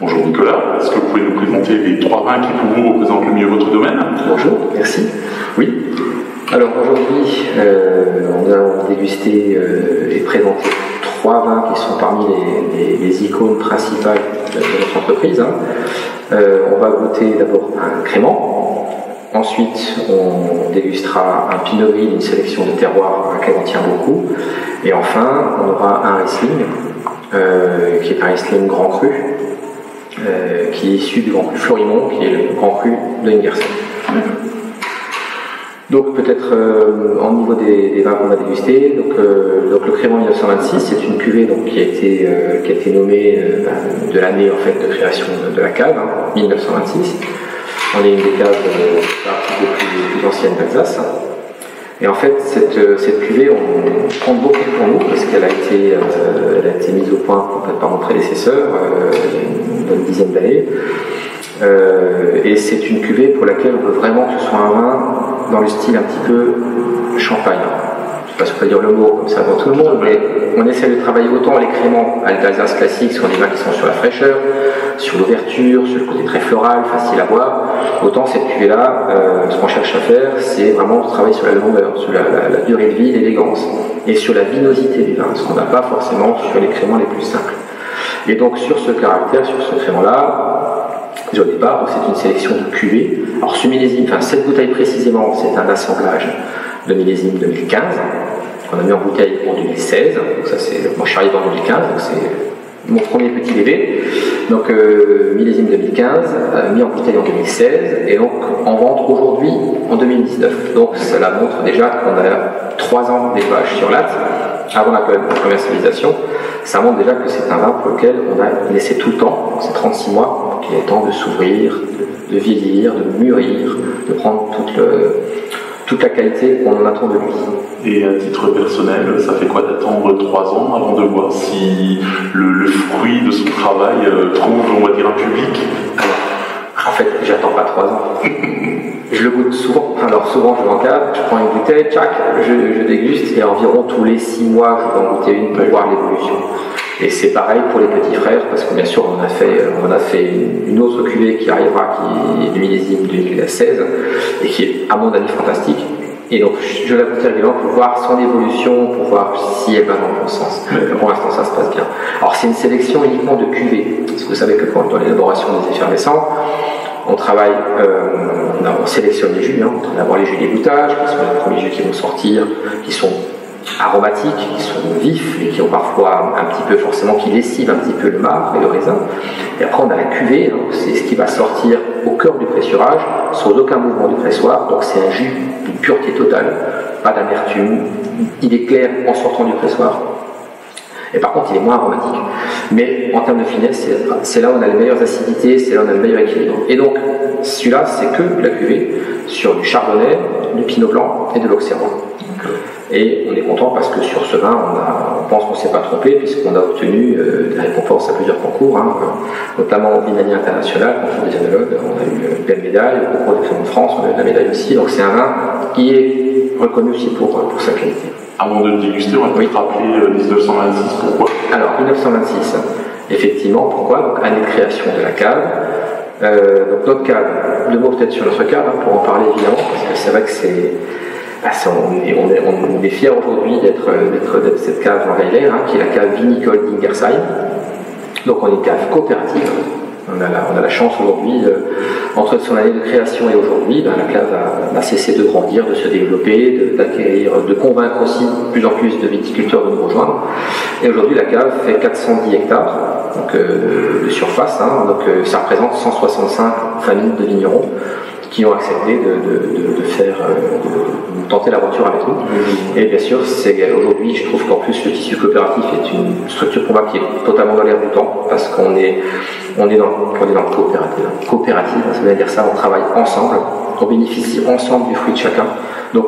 Bonjour Nicolas, est-ce que vous pouvez nous présenter les 3 vins qui pour vous représentent le mieux votre domaine? Bonjour, merci. Oui, alors aujourd'hui, on a dégusté et présenté 3 vins qui sont parmi les icônes principales de notre entreprise. On va goûter d'abord un crément, ensuite on dégustera un pinot gris d'une sélection de terroirs à laquelle on tient beaucoup, et enfin on aura un Riesling, qui est un Riesling grand cru, qui est issu du Grand Cru Florimond, qui est le Grand Cru de Ingersoll. Donc peut-être en niveau des vins qu'on va déguster, donc le Crément 1926, c'est une cuvée donc, qui a été nommée de l'année en fait, de création de la cave, 1926. On est une des caves les plus anciennes d'Alsace. Et en fait, cette cuvée, on compte beaucoup pour nous parce qu'elle a été mise au point par mon prédécesseur il y a une bonne dizaine d'années. Et c'est une cuvée pour laquelle on veut vraiment que ce soit un vin dans le style un petit peu champagne. Je ne sais pas si on peut dire le mot comme ça dans tout le monde, mais on essaie de travailler autant les créments d'Alsace classique, ce sont des vins qui sont sur la fraîcheur, sur l'ouverture, sur le côté très floral, facile à boire. Autant cette cuvée-là, ce qu'on cherche à faire, c'est vraiment de travailler sur la longueur, sur la durée de vie, l'élégance, et sur la vinosité du vin, ce qu'on n'a pas forcément sur les créments les plus simples. Et donc sur ce caractère, sur ce crément-là, au départ, c'est une sélection de cuvées. Alors ce millésime, enfin cette bouteille précisément, c'est un assemblage de millésime 2015 qu'on a mis en bouteille en 2016. Donc ça c'est, moi je suis arrivé en 2015, donc c'est mon premier petit bébé. Donc millésime 2015, mis en bouteille en 2016 et donc en vente aujourd'hui en 2019. Donc cela montre déjà qu'on a 3 ans d'élevage sur latte avant la commercialisation. Ça montre déjà que c'est un vin pour lequel on a laissé tout le temps, donc c'est 36 mois, donc il est temps de s'ouvrir, de vieillir, de mûrir, de prendre toute la qualité qu'on en attend de lui. Et à titre personnel, ça fait quoi d'attendre 3 ans avant de voir si le fruit de son travail trouve, on va dire, un public? En fait, j'attends pas 3 ans. Je le goûte souvent. Alors souvent, je l'encadre, je prends une bouteille, tchac, je déguste, et environ tous les 6 mois, je vais en goûter une pour voir l'évolution. Et c'est pareil pour les petits frères, parce que bien sûr, on a fait une autre cuvée qui arrivera, qui est du millésime 2016, et qui est, à mon avis, fantastique. Et donc, je la goûte régulièrement pour voir son évolution, pour voir si elle va dans le bon sens. Pour l'instant, ça se passe bien. Alors, c'est une sélection uniquement de cuvées. Parce que vous savez que dans l'élaboration des effervescents, on travaille, on sélectionne les jus. On travaille d'abord les jus d'égouttage, qui sont les premiers jus qui vont sortir, qui sont aromatiques, qui sont vifs et qui ont parfois un petit peu forcément qui lessivent un petit peu le marc et le raisin. Et après on a la cuvée, c'est ce qui va sortir au cœur du pressurage sans aucun mouvement du pressoir. Donc c'est un jus d'une pureté totale, pas d'amertume, il est clair en sortant du pressoir. Et par contre il est moins aromatique. Mais en termes de finesse, c'est là où on a les meilleures acidités, c'est là où on a le meilleur équilibre. Et donc celui-là c'est que la cuvée sur du chardonnay, du pinot blanc et de l'auxerrois. Et on est content parce que sur ce vin, on pense qu'on ne s'est pas trompé puisqu'on a obtenu des récompenses à plusieurs concours, notamment au Vinali International, concours des analogues, on a eu une belle médaille, au concours des Créments de France, on a eu la médaille aussi, donc c'est un vin qui est reconnu aussi pour sa qualité. Avant de le déguster, on va peut-être rappeler 1926, pourquoi? Alors 1926, effectivement, pourquoi? Donc année de création de la cave. Donc notre cave, 2 mots peut-être sur notre cave, pour en parler évidemment, parce que c'est vrai que c'est... on est fiers aujourd'hui d'être cette cave en Weiler, qui est la cave vinicole d'Ingersheim. Donc on est une cave coopérative. On a la chance aujourd'hui, entre son année de création et aujourd'hui, la cave a cessé de grandir, de se développer, d'acquérir, de convaincre aussi de plus en plus de viticulteurs de nous rejoindre. Et aujourd'hui la cave fait 410 hectares donc, de surface, donc ça représente 165 familles de vignerons qui ont accepté de tenter l'aventure avec nous. Et bien sûr, aujourd'hui, je trouve qu'en plus le tissu coopératif est une structure pour moi qui est totalement dans l'air du temps, parce qu'on est dans le coopératif. Coopérative, ça veut dire ça, on travaille ensemble, on bénéficie ensemble du fruit de chacun. Donc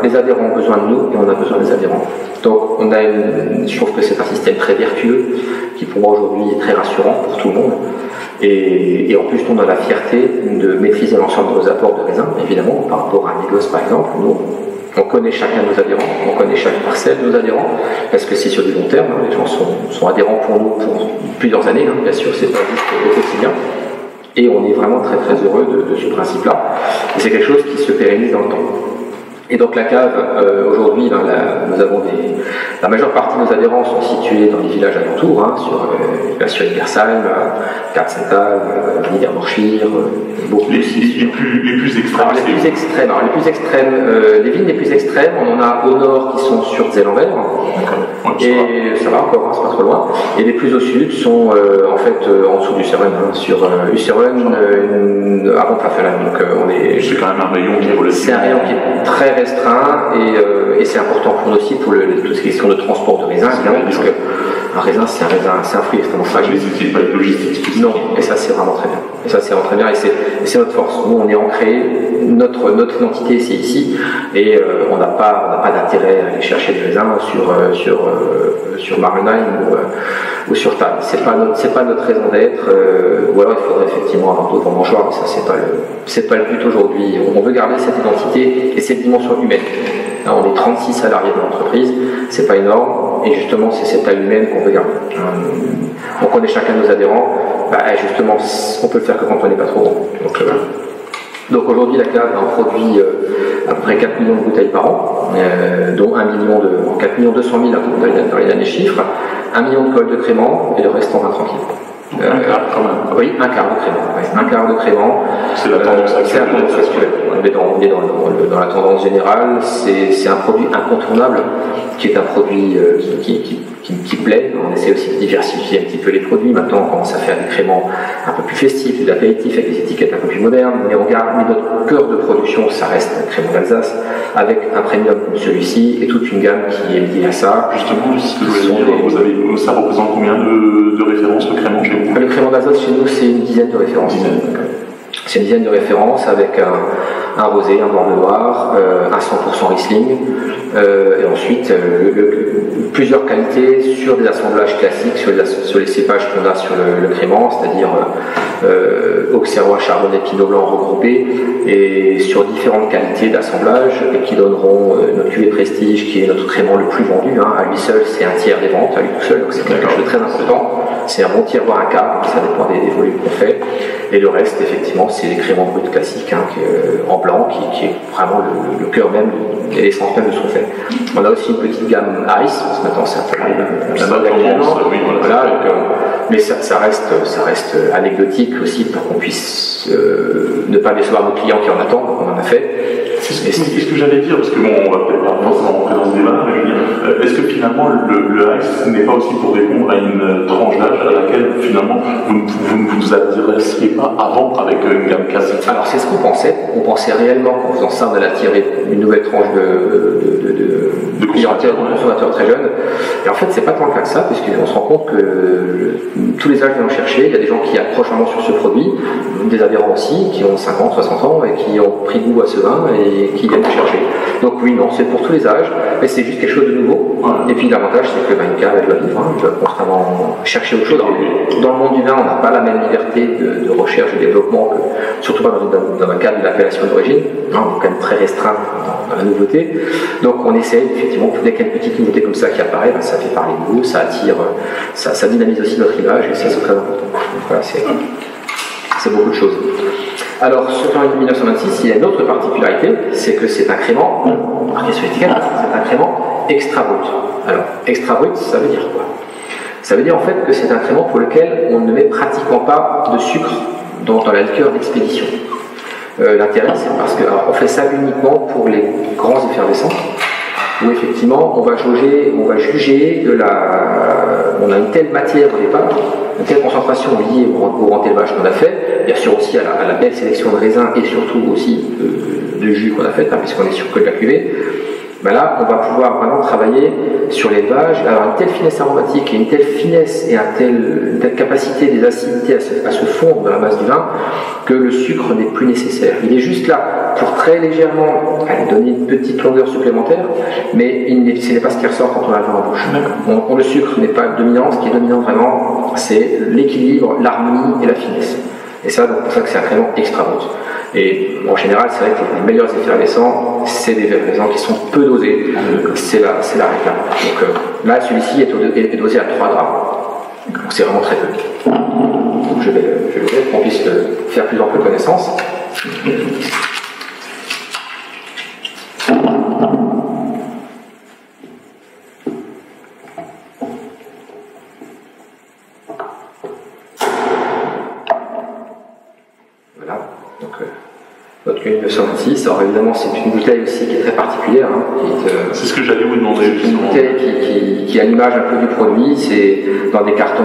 les adhérents ont besoin de nous et on a besoin des adhérents. Donc je trouve que c'est un système très vertueux qui pour moi aujourd'hui est très rassurant pour tout le monde. Et en plus, on a la fierté de maîtriser l'ensemble de nos apports de raisin, évidemment, par rapport à Migos par exemple. Nous, on connaît chacun de nos adhérents, on connaît chaque parcelle de nos adhérents, parce que c'est sur du long terme, hein, les gens sont adhérents pour nous pour plusieurs années, hein, bien sûr, c'est pas juste au quotidien. Et on est vraiment très très heureux de ce principe-là. Et c'est quelque chose qui se pérennise dans le temps. Et donc la cave, aujourd'hui, nous avons la majeure partie de nos adhérents sont situés dans les villages alentours, hein, sur Egersheim, Katzenthal, Niedermorschwihr, beaucoup les plus extrêmes. Alors, les plus extrêmes, les vignes les plus extrêmes, on en a au nord qui sont sur Zellenberg, et ça va encore, hein, c'est pas trop loin. Et les plus au sud sont en fait en dessous du Usseren, hein, sur Usseren, avant Pfaffenheim. Donc c'est quand même un rayon qui est relativement. C'est un rayon qui est très restreint et c'est important pour nous aussi pour toutes ces questions de transport de raisin, parce que un raisin, c'est un fruit extrêmement fragile. C'est pas de logistique. Non, et ça c'est vraiment très bien. Et ça c'est vraiment très bien et c'est notre force. Nous on est ancré, notre identité c'est ici et on n'a pas d'intérêt à aller chercher du raisin sur Marenheim ou sur Thann. C'est pas notre raison d'être. Ou alors il faudrait effectivement avoir d'autres mangeoires, mais ça c'est pas le but aujourd'hui. On veut garder cette identité et cette dimension humaine. Là, on est 36 salariés dans l'entreprise, c'est pas énorme, et justement c'est cette taille humaine qu'on veut garder. On connaît chacun de nos adhérents, justement on peut le faire que quand on n'est pas trop grand. Donc aujourd'hui la cave en produit à peu près 4 millions de bouteilles par an, dont 4 millions 200 000 dans les derniers chiffres, 1 million de cols de crément et le reste en vin tranquille. Un quart quand même. Oui, un quart de crément. Ouais. Un quart de crément. C'est la tendance actuelle. On est dans la tendance générale. C'est un produit incontournable qui est un produit qui plaît. On essaie aussi de diversifier un petit peu les produits. Maintenant, on commence à faire des créments un peu plus festifs, des apéritifs avec des étiquettes un peu plus modernes. Mais notre cœur de production, ça reste un crément d'Alsace avec un premium comme celui-ci et toute une gamme qui est liée à ça. Justement, ce que je voulais dire, ça représente combien de références le crément chez vous? Le crément d'Alsace chez nous, c'est une dizaine de références. C'est une dizaine de références avec un rosé, un blanc de noir, un 100% Riesling, et ensuite plusieurs qualités sur des assemblages classiques, sur les cépages qu'on a sur le crément, c'est-à-dire auxerrois, chardonnay, pinot blanc regroupés, et sur différentes qualités d'assemblage, et qui donneront notre cuvée Prestige, qui est notre crément le plus vendu. Hein. À lui seul, c'est un tiers des ventes, à lui tout seul, donc c'est quelque chose de très important. C'est un bon tiers, voire un quart, ça dépend des volumes qu'on fait. Et le reste, effectivement, c'est les créments bruts classiques, hein, en blanc, qui est vraiment le cœur même et l'essence même de ce qu'on fait. On a aussi une petite gamme Ice, parce que maintenant c'est un peu la mode actuellement. Voilà, mais ça reste anecdotique aussi pour qu'on puisse ne pas décevoir nos clients qui en attendent, donc on en a fait. C'est ce que j'allais dire, parce que bon, on va peut-être pas forcément rentrer dans ce débat, mais je veux dire, est-ce que finalement le Ice n'est pas aussi pour répondre à une tranche d'âge à laquelle finalement vous ne vous adressiez pas avant avec une gamme classique? Alors c'est ce qu'on pensait. On pensait réellement qu'en faisant ça, on allait attirer une nouvelle tranche de consommateurs très jeunes. Et en fait, c'est pas tant le cas que ça, puisqu'on se rend compte que tous les âges viennent chercher. Il y a des gens qui accrochent vraiment sur ce produit, des adhérents aussi, qui ont 50, 60 ans et qui ont pris goût à ce vin et qui viennent le chercher. Donc oui, non, c'est pour tous les âges, mais c'est juste quelque chose de nouveau. Ouais. Et puis l'avantage, c'est que une cave, elle doit vivre, hein, elle doit constamment chercher autre chose. Dans le monde du vin, on n'a pas la même liberté de recherche et de développement, surtout pas dans un cadre de l'appellation d'origine. On est quand même très restreint dans la nouveauté. Donc on essaie, effectivement, dès qu'il y a une petite nouveauté comme ça qui apparaît, ça fait parler de nous, ça attire, ça dynamise aussi notre image, et ça c'est très important. Donc voilà, c'est beaucoup de choses. Alors, sur le 1926, il y a une autre particularité, c'est que c'est un crément, marqué sur l'étiquette, c'est un crément extra brut. Alors, extra brut, ça veut dire quoi? Ça veut dire en fait que c'est un crément pour lequel on ne met pratiquement pas de sucre dans la liqueur d'expédition. L'intérêt, c'est parce qu'on fait ça uniquement pour les grands effervescents, où effectivement on va juger on a une telle matière au départ, une telle concentration liée au grand élevage qu'on a fait, bien sûr aussi à la belle sélection de raisins et surtout aussi de jus qu'on a fait, hein, puisqu'on est sur que de la cuvée. Ben là, on va pouvoir vraiment travailler sur l'élevage. Alors, une telle finesse aromatique et une telle finesse et une telle capacité des acidités à se fondre dans la masse du vin que le sucre n'est plus nécessaire. Il est juste là pour très légèrement donner une petite longueur supplémentaire, mais ce n'est pas ce qui ressort quand on a le vin en bouche. Le sucre n'est pas dominant. Ce qui est dominant vraiment, c'est l'équilibre, l'harmonie et la finesse. Et ça, c'est pour ça que c'est un crément extra brut. Et en général, c'est vrai que les meilleurs effervescents, c'est des effervescents qui sont peu dosés. C'est la règle. Donc là, celui-ci est dosé à 3 grammes. Donc c'est vraiment très peu. Donc je vais le mettre pour qu'on puisse faire plus ample connaissance. Notre 1926, alors évidemment c'est une bouteille aussi qui est très particulière. C'est ce que j'allais vous demander. C'est une bouteille qui a l'image un peu du produit, c'est dans des cartons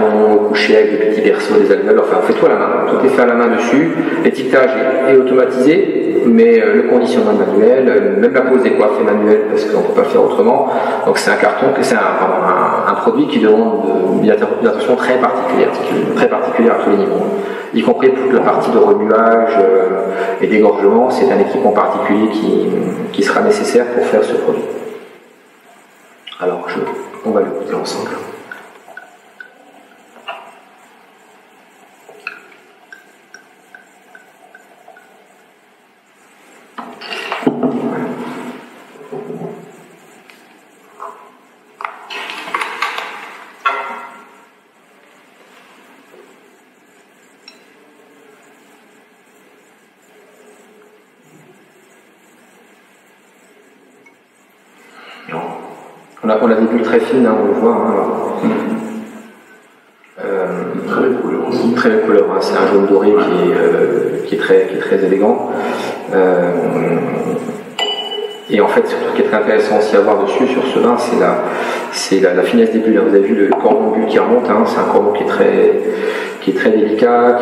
couchés avec des petits berceaux, des alvéoles, enfin on fait tout à la main, tout est fait à la main dessus, l'étiquetage est automatisé, mais le conditionnement est manuel, même la pose des coiffes est manuelle parce qu'on ne peut pas le faire autrement, donc c'est un carton, c'est un produit qui demande une attention très particulière à tous les niveaux. Y compris toute la partie de remuage et d'égorgement, c'est un équipement particulier qui sera nécessaire pour faire ce produit. Alors, on va le goûter ensemble. On a des bulles très fines, on le voit. Très belle couleur aussi. Très belle couleur, c'est un jaune doré qui est très élégant. Et en fait, surtout ce qui est très intéressant aussi à voir dessus, sur ce vin, c'est la finesse des bulles. Vous avez vu le cordon bulle qui remonte, c'est un cordon qui est très délicat,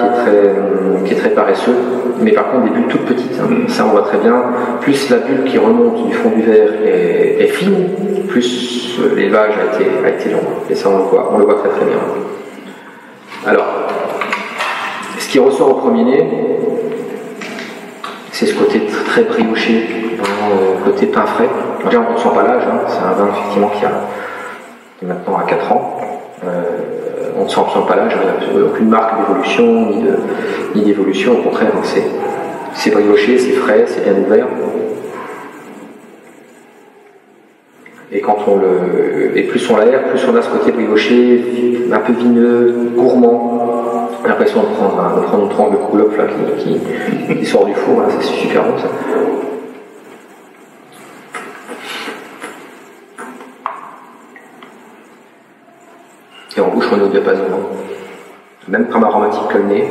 qui est très paresseux, mais par contre des bulles toutes petites, ça on voit très bien. Plus la bulle qui remonte du fond du verre est fine, plus l'élevage a été long. Et ça on le voit très très bien. Alors, ce qui ressort au premier nez, c'est ce côté très brioché, côté pain frais. Déjà on ne sent pas l'âge, c'est un vin effectivement qui est maintenant à 4 ans. On ne sent pas l'âge, il n'y a aucune marque d'évolution ni d'évolution, au contraire, c'est brioché, c'est frais, c'est bien ouvert. Et et plus on l'aère, plus on a ce côté brioché, un peu vineux, gourmand. On a l'impression de prendre une tranche de coulope là, qui sort du four, là, c'est super bon ça. Et en bouche, on est au diapason. Même trame aromatique que le nez.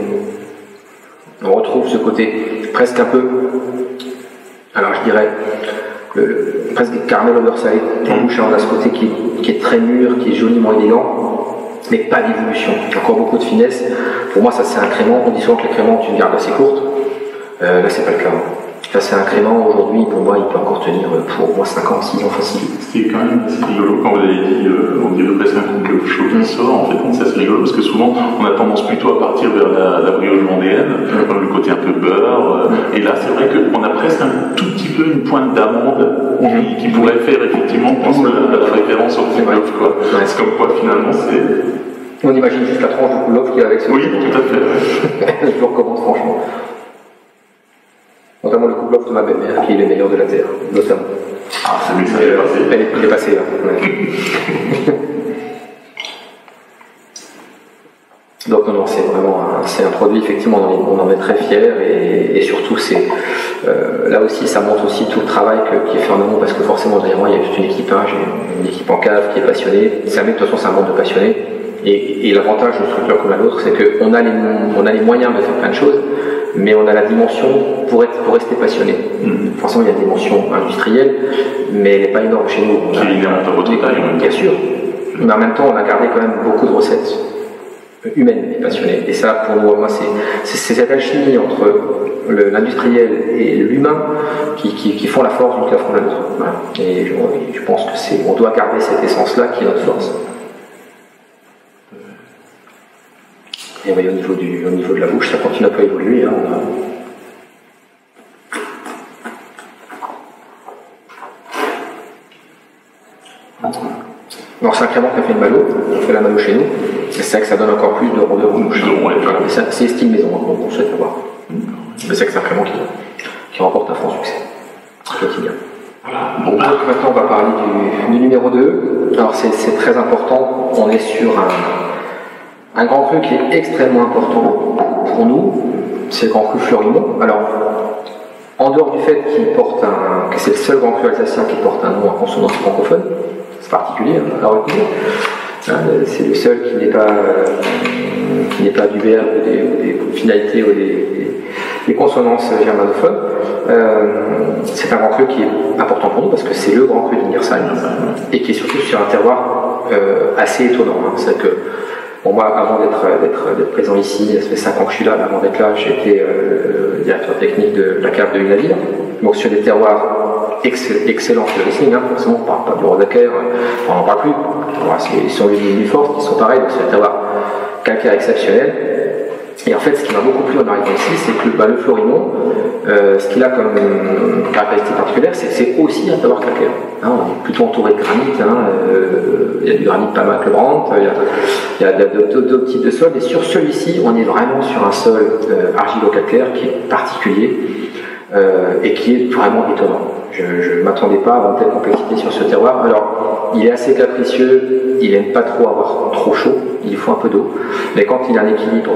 On retrouve ce côté presque un peu, alors je dirais, presque des caramel oversize. En bouche, on a ce côté qui est très mûr, qui est joliment élégant, mais pas d'évolution. Encore beaucoup de finesse. Pour moi, ça c'est un crément. On dit souvent que les créments ont une garde assez courte. Là, c'est pas le cas. Ça, c'est un crément, aujourd'hui, pour moi, il peut encore tenir pour au moins 5 ans, 6 ans facile. C'est quand même assez rigolo quand vous avez dit, on dirait presque un couple chaud qui sort. En fait, c'est assez rigolo parce que souvent, on a tendance plutôt à partir vers la brioche vendéenne, le côté un peu beurre. Et là, c'est vrai qu'on a presque un tout petit peu une pointe d'amande qui pourrait faire effectivement penser à la référence au couple, quoi. C'est comme quoi, finalement, c'est. On imagine juste la tranche de couple qu'il y a avec ce. Oui, tout à fait. Je vous recommande, franchement. Notamment le couple de ma belle-mère, qui est le meilleur de la terre, notamment. Ah, c'est lui, ça est passé. Elle est passée, là. Donc non, c'est vraiment un produit, effectivement, on en est très fiers, et surtout, là aussi, ça montre aussi tout le travail qui est fait en amont, parce que forcément, derrière moi, il y a juste une équipage, une équipe en cave qui est passionnée. De toute façon, c'est un monde de passionnés. Et l'avantage d'une structure comme la nôtre, c'est qu'on a les moyens de faire plein de choses, mais on a la dimension pour rester passionné. Forcément, il y a une dimension industrielle, mais elle n'est pas énorme chez nous. Qui est inhérente à votre taille. Bien sûr. Mais en même temps, on a gardé quand même beaucoup de recettes humaine et passionnée. Et ça, pour nous, moi, c'est cette alchimie entre l'industriel et l'humain qui font la force d'une cave comme la nôtre. Voilà. Et je pense que on doit garder cette essence-là qui est notre force. Et oui, au niveau de la bouche, ça continue à pas évoluer. Hein, Alors c'est un crément qui a fait une malo, on fait la malo chez nous, et c'est vrai que ça donne encore plus de rondeur au bouche. Voilà, c'est style maison, hein, donc on souhaite avoir. Mais c'est vrai que c'est un crément qui remporte un franc succès. Quotidien. Voilà. Bon, donc maintenant on va parler du numéro 2. Alors c'est très important, on est sur un grand cru qui est extrêmement important pour nous, c'est le grand cru Fleurimont. Alors, en dehors du fait que c'est le seul grand cru alsacien qui porte un nom en consonance francophone, c'est particulier à retenir. C'est le seul qui n'est pas du verbe ou des finalités ou des consonances germanophones. C'est un grand cru qui est important pour nous parce que c'est le grand cru d'Ingersheim et qui est surtout sur un terroir assez étonnant. C'est que moi, avant d'être présent ici, ça fait 5 ans que je suis là, avant d'être là, j'étais directeur technique de la cave de Unaville. Donc sur des terroirs excellents de Riesling, forcément on ne parle pas du Rosaker, on n'en parle plus. Voilà, ils sont les fortes, qui sont pareils, donc c'est des terroirs calcaires exceptionnels. Et en fait, ce qui m'a beaucoup plu en arrivant ici, c'est que le Fleurimont, ce qu'il a comme caractéristique particulière, c'est que c'est aussi un terroir calcaire. On est plutôt entouré de granit, il y a du granit pas mal que le Brandt, il y a d'autres types de sols, et sur celui-ci, on est vraiment sur un sol argilo-calcaire qui est particulier et qui est vraiment étonnant. Je ne m'attendais pas à avoir une telle complexité sur ce terroir. Alors, il est assez capricieux, il n'aime pas trop avoir trop chaud, il faut un peu d'eau, mais quand il a un équilibre,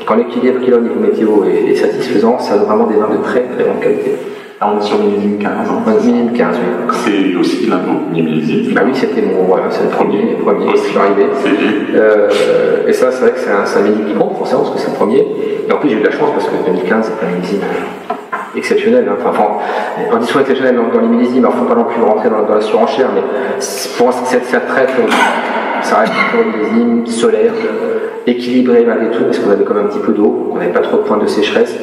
quand l'équilibre qu'il a au niveau météo est satisfaisant, ça a vraiment des vins de très très bonne qualité. Là, on est sur millésime 15. Millésime 15, oui. C'est aussi l'un de vos millésime. Bah oui, c'était c'est le premier qui est arrivé. Et ça, c'est vrai que c'est un millésime qui compte, forcément, parce que c'est le premier. Et en plus, j'ai eu de la chance parce que 2015, c'est un millésime exceptionnel. On dit souvent exceptionnel dans les millésimes, alors il ne faut pas non plus rentrer dans la surenchère, mais pour moi, ça traite, ça reste un millésime solaire, équilibré malgré tout, parce qu'on avait quand même un petit peu d'eau, on n'avait pas trop de points de sécheresse,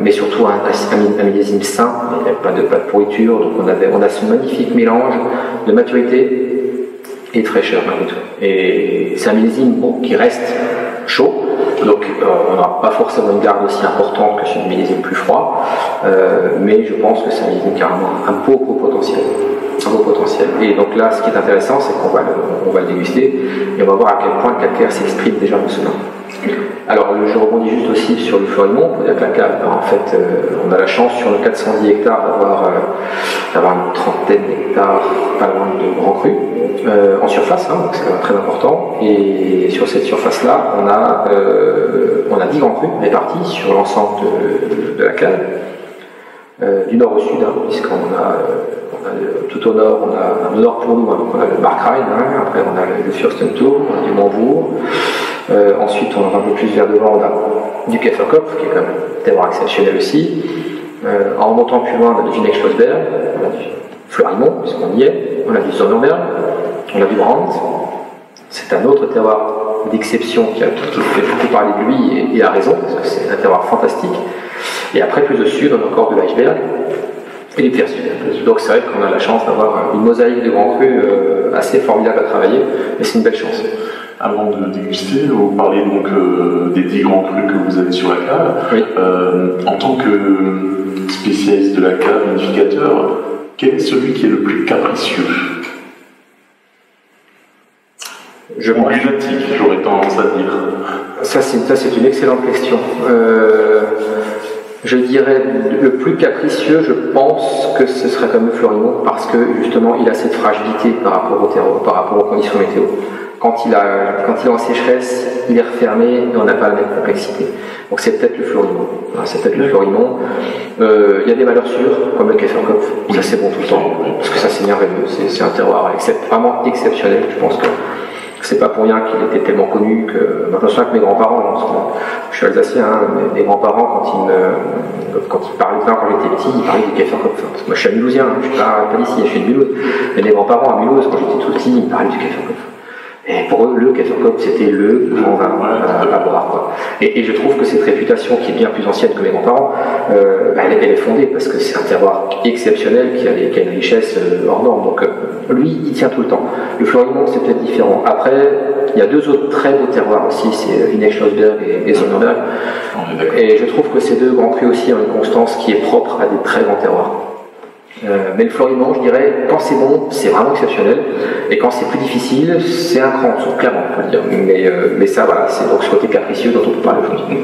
mais surtout un millésime sain, il n'y avait pas de pourriture, donc on a ce magnifique mélange de maturité et de fraîcheur malgré tout. Et c'est un millésime qui reste chaud, donc on n'aura pas forcément une garde aussi importante que sur une millésime plus froid, mais je pense que c'est un millésime carrément un beau potentiel. Un beau potentiel. Et donc là, ce qui est intéressant, c'est qu'on va le déguster et on va voir à quel point le calcaire s'exprime déjà dans ce vin. Alors, je rebondis juste aussi sur le Fleurimont, pour dire que la cave, en fait, on a la chance sur nos 410 hectares d'avoir une trentaine d'hectares, pas loin de grands crus, en surface, donc c'est quand même très important. Et sur cette surface-là, on a 10 grands crus répartis sur l'ensemble de la cave, du nord au sud, puisqu'on a tout au nord, on a au nord pour nous, donc on a le Markrein, après on a le Fürstentum, on a du Montbourg. Ensuite, on va un peu plus vers devant, on a du Käferkopf, qui est quand même un terroir exceptionnel aussi. En montant plus loin, on a du Vineck-Schlossberg, on a du Fleurimont, puisqu'on y est, on a du Sonnenberg, on a du Brandt. C'est un autre terroir d'exception qui fait beaucoup parler de lui et à raison, parce que c'est un terroir fantastique. Et après, plus au sud, on a encore de l'Eichberg et du Pierre-Sud. Donc c'est vrai qu'on a la chance d'avoir une mosaïque de grands crus assez formidable à travailler, et c'est une belle chance. Avant de déguster, vous parlez donc des 10 grands crus que vous avez sur la cave. Oui. En tant que spécialiste de la cave, vinificateur, quel est celui qui est le plus capricieux? Emblématique, j'aurais tendance à dire. Ça, c'est une excellente question. Je dirais le plus capricieux, je pense que ce serait comme le Fleurimont, parce que justement il a cette fragilité par rapport au terreau, par rapport aux conditions météo. Quand il est en sécheresse, il est refermé et on n'a pas la même complexité. Donc c'est peut-être le Fleurimont. Il y a des valeurs sûres, comme le Käferkopf, ça c'est bon tout le temps, parce que ça c'est merveilleux, c'est un terroir vraiment exceptionnel. Je pense que c'est pas pour rien qu'il était tellement connu que. Je me souviens que mes grands-parents, parce que je suis alsacien, mes grands-parents, quand ils parlaient de vin quand j'étais petit, ils parlaient du Käferkopf. Parce que moi je suis à Mulhousien, je suis pas d'ici, je suis de Mulhouse. Mais mes grands-parents à Mulhouse, quand j'étais tout petit, ils parlaient du Käferkopf. Et pour eux, le Kesselkop, c'était le grand vin à boire, quoi. Et je trouve que cette réputation, qui est bien plus ancienne que mes grands-parents, elle est fondée parce que c'est un terroir exceptionnel qui a une richesse hors norme. Donc lui, il tient tout le temps. Le Florimond, c'est peut-être différent. Après, il y a deux autres très beaux terroirs aussi, c'est Vinay-Schlossberg et Sonderberg. Et je trouve que ces deux grands crus aussi ont une constance qui est propre à des très grands terroirs. Mais le Florimond, je dirais, quand c'est bon, c'est vraiment exceptionnel, et quand c'est plus difficile, c'est un cran en dessous, clairement, on peut le dire. Mais ça, voilà, c'est donc ce côté capricieux dont on peut parler aujourd'hui.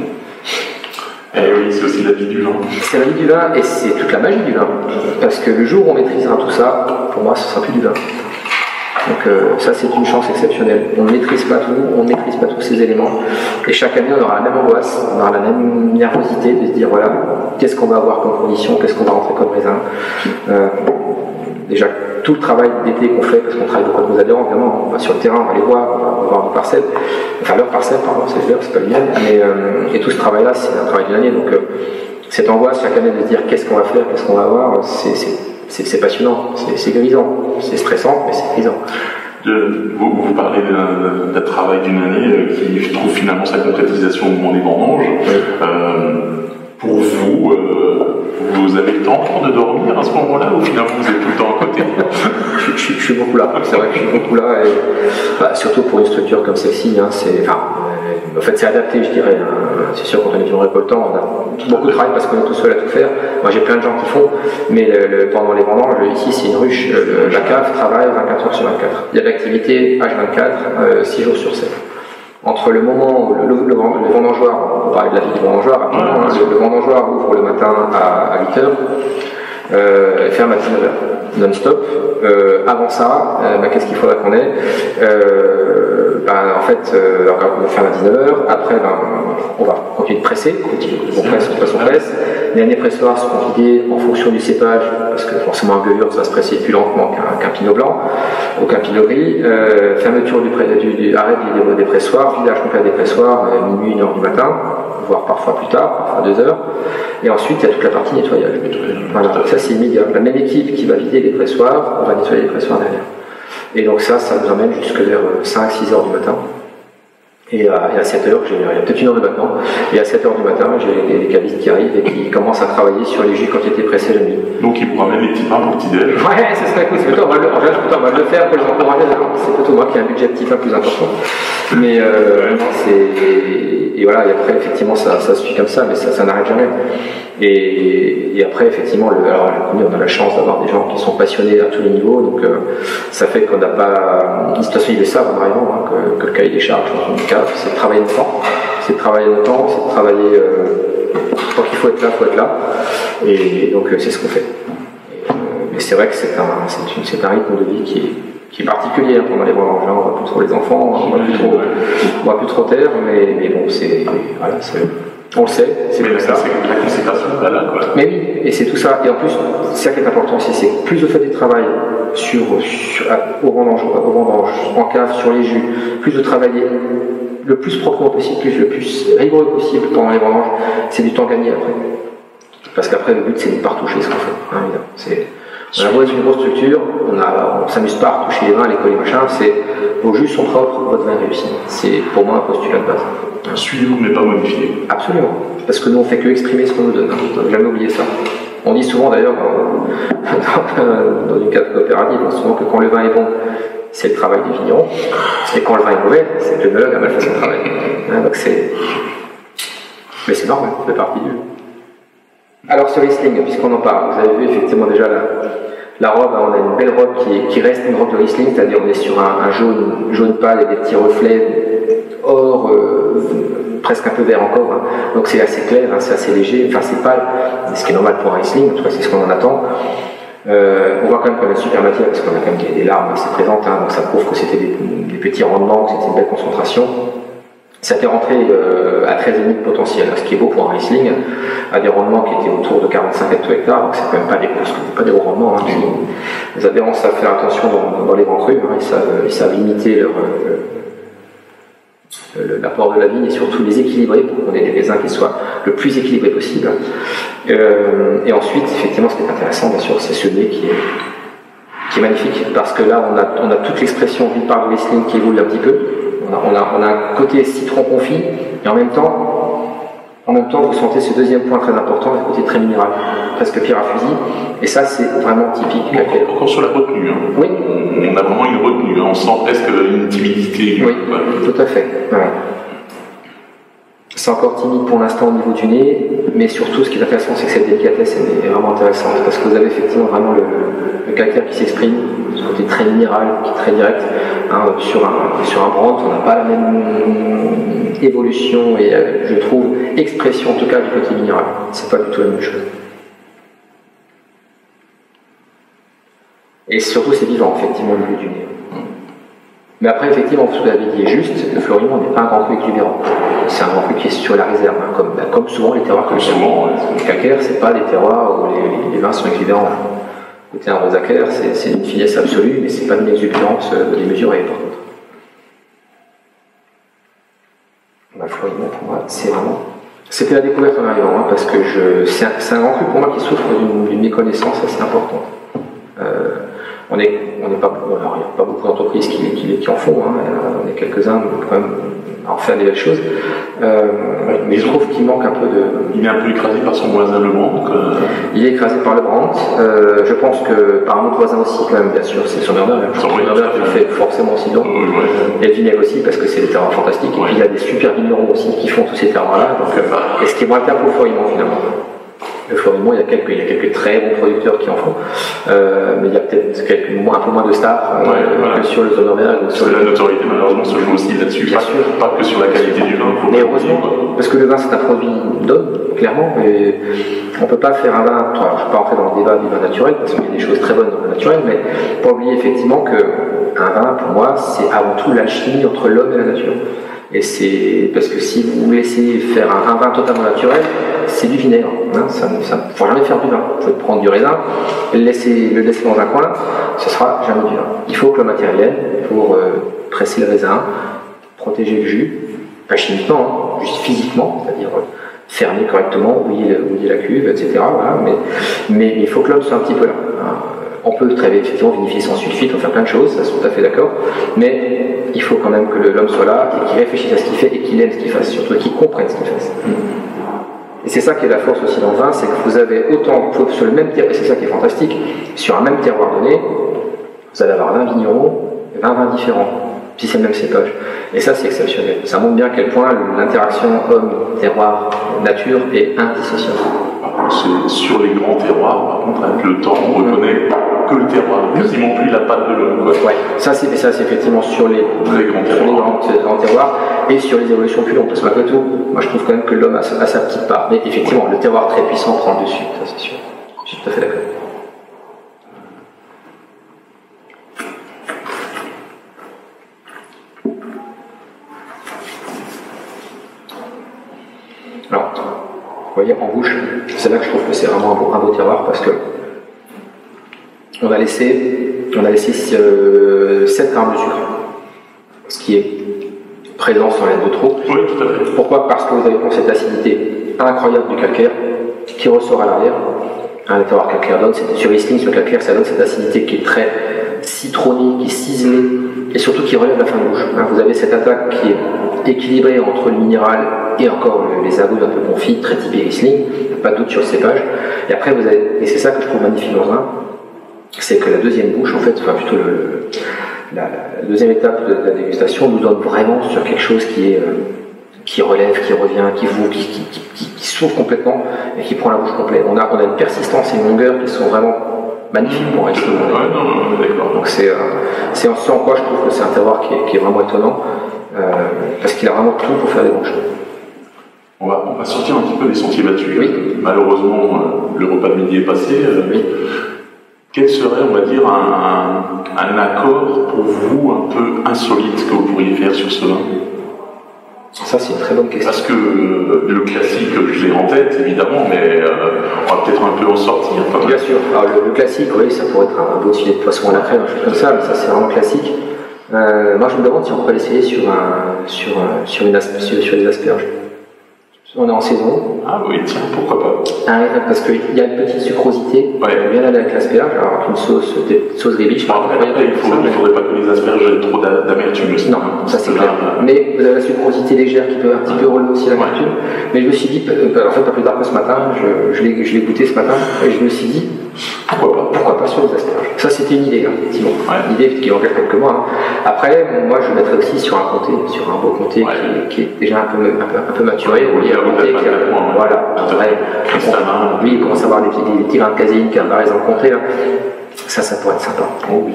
Et oui, c'est aussi la vie du vin. C'est la vie du vin, et c'est toute la magie du vin. Parce que le jour où on maîtrisera tout ça, pour moi, ce sera plus du vin. Donc ça, c'est une chance exceptionnelle. On ne maîtrise pas tout, on ne maîtrise pas tous ces éléments. Et chaque année, on aura la même angoisse, on aura la même nervosité de se dire, voilà, qu'est-ce qu'on va avoir comme condition, qu'est-ce qu'on va rentrer comme raisin. Déjà, tout le travail d'été qu'on fait, parce qu'on travaille beaucoup avec nos adhérents, évidemment, on va sur le terrain, on va les voir, on va voir nos parcelles, enfin leurs parcelles, pardon, c'est leur, c'est pas le mien, et tout ce travail-là, c'est un travail d'une année. Donc cette angoisse chaque année de se dire qu'est-ce qu'on va faire, qu'est-ce qu'on va avoir, c'est passionnant, c'est grisant, c'est stressant, mais c'est grisant. Vous parlez d'un travail d'une année qui trouve finalement sa concrétisation au moment des vendanges. Oui. Pour vous, vous avez le temps de dormir à ce moment-là ou finalement vous êtes tout le temps à côté? je suis beaucoup là, c'est vrai que je suis beaucoup là, et, surtout pour une structure comme celle-ci, hein, en fait c'est adapté, je dirais. C'est sûr, quand on est en récoltant, on a beaucoup de travail parce qu'on est tout seul à tout faire. Moi j'ai plein de gens qui font, mais pendant les vendanges, ici c'est une ruche, la cave travaille 24 heures sur 24. Il y a de l'activité H24, 6 jours sur 7. Entre le moment où le vendangeoir, on parlait de la vie du vendangeoir, le vendangeoir ouvre le matin à 8h, et ferme à 19h, non-stop. Avant ça, qu'est-ce qu'il faudrait qu'on ait? En fait, on ferme à 19h, après on va continuer de presser, on presse. Les années pressoirs seront vidées en fonction du cépage, parce que forcément un Gewürz va se presser plus lentement qu'un pinot blanc ou qu'un pinot gris. Fermeture arrêt des pressoirs, vidage complet des pressoirs, minuit, 1h du matin, voire parfois plus tard, parfois 2h. Et ensuite, il y a toute la partie nettoyage. Voilà, ça c'est immédiat. La même équipe qui va vider les pressoirs, on va nettoyer les pressoirs derrière. Et donc ça nous amène jusque vers 5-6 heures du matin. Et à 7 heures, il y a peut-être une heure de battement, et à 7 heures du matin, j'ai des cavistes qui arrivent et qui commencent à travailler sur les jus quand ils étaient pressés la nuit. Donc ils vous ramènent les petits pains pour le petit-déj? Ouais, ça serait cool, c'est plutôt, on va le faire pour les encourager, c'est plutôt moi qui ai un budget petit pain plus important. Mais et voilà, et après effectivement ça se suit comme ça, mais ça n'arrête jamais. Et après effectivement, on a la chance d'avoir des gens qui sont passionnés à tous les niveaux, donc ça fait qu'on n'a pas. De toute façon, ils le savent en arrivant, que le cahier des charges dans une cave, c'est de travailler longtemps, c'est de travailler quand il faut être là, et donc c'est ce qu'on fait. Mais c'est vrai que c'est un rythme de vie qui est particulier pendant les vendanges. On ne voit plus trop les enfants, on ne voit plus trop terre, mais bon, on le sait, c'est comme ça. C'est la consécration, voilà, quoi. Mais oui, et c'est tout ça. Et en plus, c'est ça qui est important aussi, c'est que plus vous faites du travail au vendange, en cave, sur les jus, plus vous travaillez le plus proprement possible, le plus rigoureux possible pendant les vendanges, c'est du temps gagné après. Parce qu'après, le but, c'est de ne pas retoucher ce qu'on fait. Hein, on a beau être une grosse structure, on ne s'amuse pas à retoucher les vins, les coller, machin, vos jus sont propres, votre vin est réussi. C'est pour moi un postulat de base. Suivez-vous, mais pas modifié. Absolument. Parce que nous, on ne fait que exprimer ce qu'on nous donne. On n'a jamais oublié ça. On dit souvent d'ailleurs, dans une cave coopérative, souvent que quand le vin est bon, c'est le travail des vignerons, et quand le vin est mauvais, c'est que le meuble a mal fait son travail. Mais c'est normal, ça fait partie du jeu. Alors ce Riesling, puisqu'on en parle, vous avez vu effectivement déjà la robe, on a une belle robe qui reste une robe de Riesling, c'est-à-dire on est sur un jaune pâle et des petits reflets or, presque un peu vert encore, hein. Donc c'est assez clair, hein, c'est assez léger, enfin c'est pâle, ce qui est normal pour un Riesling, en tout cas c'est ce qu'on en attend. On voit quand même qu'on a une super matière parce qu'on a quand même des larmes assez présentes, hein, donc ça prouve que c'était des petits rendements, que c'était une belle concentration. Ça était rentré à 13,5 de potentiel, ce qui est beau pour un Riesling, à des rendements qui étaient autour de 45 hecto-hectares, donc c'est quand même pas des gros rendements. Hein. Les adhérents savent faire attention dans les grands crus, hein, ils savent limiter l'apport de la vigne et surtout les équilibrer pour qu'on ait des raisins qui soient le plus équilibrés possible. Et ensuite, effectivement, ce qui est intéressant, bien sûr, c'est ce nez qui qui est magnifique, parce que là on a toute l'expression du parc Riesling qui évolue un petit peu. On a un côté citron confit, et en même temps, vous sentez ce deuxième point très important, le côté très minéral, presque pierre à fusil, et ça c'est vraiment typique. Encore sur la retenue, hein. Oui. On a vraiment une retenue, hein. On sent presque une timidité. Oui, tout à fait. Ouais. C'est encore timide pour l'instant au niveau du nez, mais surtout ce qui est intéressant, c'est que cette délicatesse est vraiment intéressante, parce que vous avez effectivement vraiment le calcaire qui s'exprime, ce côté très minéral, qui est très direct. Hein, sur un brand, on n'a pas la même évolution et je trouve expression en tout cas du côté minéral. C'est pas du tout la même chose. Et surtout c'est vivant effectivement au niveau du nez. Mais après, effectivement, ce que vous avez dit est juste, le Florimond n'est pas un grand cru exubérant. C'est un grand cru qui est sur la réserve, hein, comme souvent les terroirs calcaires. Le calcaire, c'est pas des terroirs où les vins sont exubérants. Écoutez, un rosacaire, c'est une finesse absolue, mais c'est pas une exubérance démesurée, par contre. Le Florimond, pour moi, c'est vraiment... C'était la découverte en arrivant, hein, parce que c'est un grand cru pour moi qui souffre d'une méconnaissance assez importante. Il n'y a pas beaucoup d'entreprises qui en font, hein. On est quelques-uns quand même à en faire des belles choses. Mais je trouve qu'il manque un peu de... Il est un peu écrasé par son voisin le Brandt. Il est écrasé par le Brandt. Je pense que par un autre voisin aussi, quand même, bien sûr, c'est Sommerberg. Sommerberg fait forcément aussi dedans. Et le Vinaigre aussi, parce que c'est des terroirs fantastiques. Et puis il y a des super vignerons aussi qui font tous ces terroirs-là. Et ce qui est moins le cas pour le Florimond, finalement. Le Florimond, il y a quelques très bons producteurs qui en font, mais il y a peut-être un peu moins de stars que sur le Sommerberg. Parce que la notoriété, malheureusement, se joue aussi là-dessus, pas que sur la qualité du vin. Mais heureusement, parce que le vin, c'est un produit d'homme, clairement, et on ne peut pas faire un vin, je ne vais pas rentrer dans le débat du vin naturel, parce qu'il y a des choses très bonnes dans le naturel, mais pas oublier effectivement qu'un vin, pour moi, c'est avant tout l'alchimie entre l'homme et la nature. Et c'est parce que si vous laissez faire un vin totalement naturel, c'est du vinaigre. Hein, ça ne faut jamais faire du vin. Vous pouvez prendre du raisin, le laisser dans un coin, ce sera jamais du vin. Il faut que le matériel, pour presser le raisin, protéger le jus, pas chimiquement, hein, juste physiquement, c'est-à-dire fermer correctement, mouiller la cuve, etc. Voilà, mais il faut que l'homme soit un petit peu là. Hein. On peut très bien effectivement vinifier sans sulfite, on fait plein de choses, ça c'est tout à fait d'accord, mais il faut quand même que l'homme soit là et qu'il réfléchisse à ce qu'il fait et qu'il aime ce qu'il fasse, surtout qu'il comprenne ce qu'il fasse. Et c'est ça qui est la force aussi dans le vin, c'est que vous avez autant, sur le même terroir, et c'est ça qui est fantastique, sur un même terroir donné, vous allez avoir 20 vignerons, 20 vins différents, si c'est le même cépage. Et ça c'est exceptionnel. Ça montre bien à quel point l'interaction homme, terroir, nature est indissociable. C'est sur les grands terroirs, par contre, avec le temps, on reconnaît que le terroir, quasiment plus la patte de l'homme. Ouais, ça c'est effectivement sur les grands terroirs et sur les évolutions plus longues. Parce que malgré tout, moi je trouve quand même que l'homme a sa petite part. Mais effectivement, le terroir très puissant prend le dessus, ça c'est sûr. Je suis tout à fait d'accord. Alors, vous voyez, en bouche, c'est là que je trouve que c'est vraiment un beau terroir parce que on a laissé 7 grammes de sucre, ce qui est présent sans l'aide de trop. Oui, tout à fait. Pourquoi? Parce que vous avez cette acidité incroyable du calcaire qui ressort à l'arrière. Le terroir calcaire donne, sur Riesling, sur le calcaire, ça donne cette acidité qui est très citronnée, qui est ciselée et surtout qui relève la fin de bouche. Vous avez cette attaque qui est équilibrée entre le minéral et encore les agouts un peu confits, très typés Riesling, pas de doute sur le cépage. Et après, vous avez, et c'est ça que je trouve magnifique dans un, c'est que la deuxième bouche, en fait, enfin plutôt la deuxième étape de la dégustation nous donne vraiment sur quelque chose qui relève, qui revient, qui s'ouvre complètement et qui prend la bouche complète. On a une persistance et une longueur qui sont vraiment magnifiques pour être. Donc c'est en ce en quoi je trouve que c'est un terroir qui est vraiment étonnant parce qu'il a vraiment tout pour faire des bons choses. On va sortir un petit peu des sentiers battus. Oui. Malheureusement, le repas de midi est passé. Oui. Quel serait, on va dire, un accord pour vous un peu insolite que vous pourriez faire sur ce vin? Ça, c'est une très bonne question. Parce que le classique, je l'ai en tête, évidemment, mais on va peut-être un peu en sortir. Bien sûr. Alors, le classique, oui, ça pourrait être un beau filet de poisson à la crème, un chose comme ça, mais ça, c'est vraiment classique. Moi, je me demande si on pourrait l'essayer sur des asperges. On est en saison. Ah oui, tiens, pourquoi pas. Parce qu'il y a une petite sucrosité. Ouais. Bien aller avec l'asperge, alors une sauce ribiche. Après, il ne faudrait pas que les asperges aient trop d'amertume aussi. Non, ça c'est clair. Mais vous avez la sucrosité légère qui peut un petit peu relever aussi l'amertume. Mais je me suis dit, en fait, pas plus tard que ce matin, je l'ai goûté ce matin, et je me suis dit, pourquoi pas sur les asperges. Ça c'était une idée, effectivement. Une idée qui engage quelques mois. Après, moi je le mettrais aussi sur un comté, sur un beau comté qui est déjà un peu maturé. Voilà. Lui, il commence à avoir des petits grains de caséine qui apparaissent dans le comté. Là. Ça pourrait être sympa. Oh oui.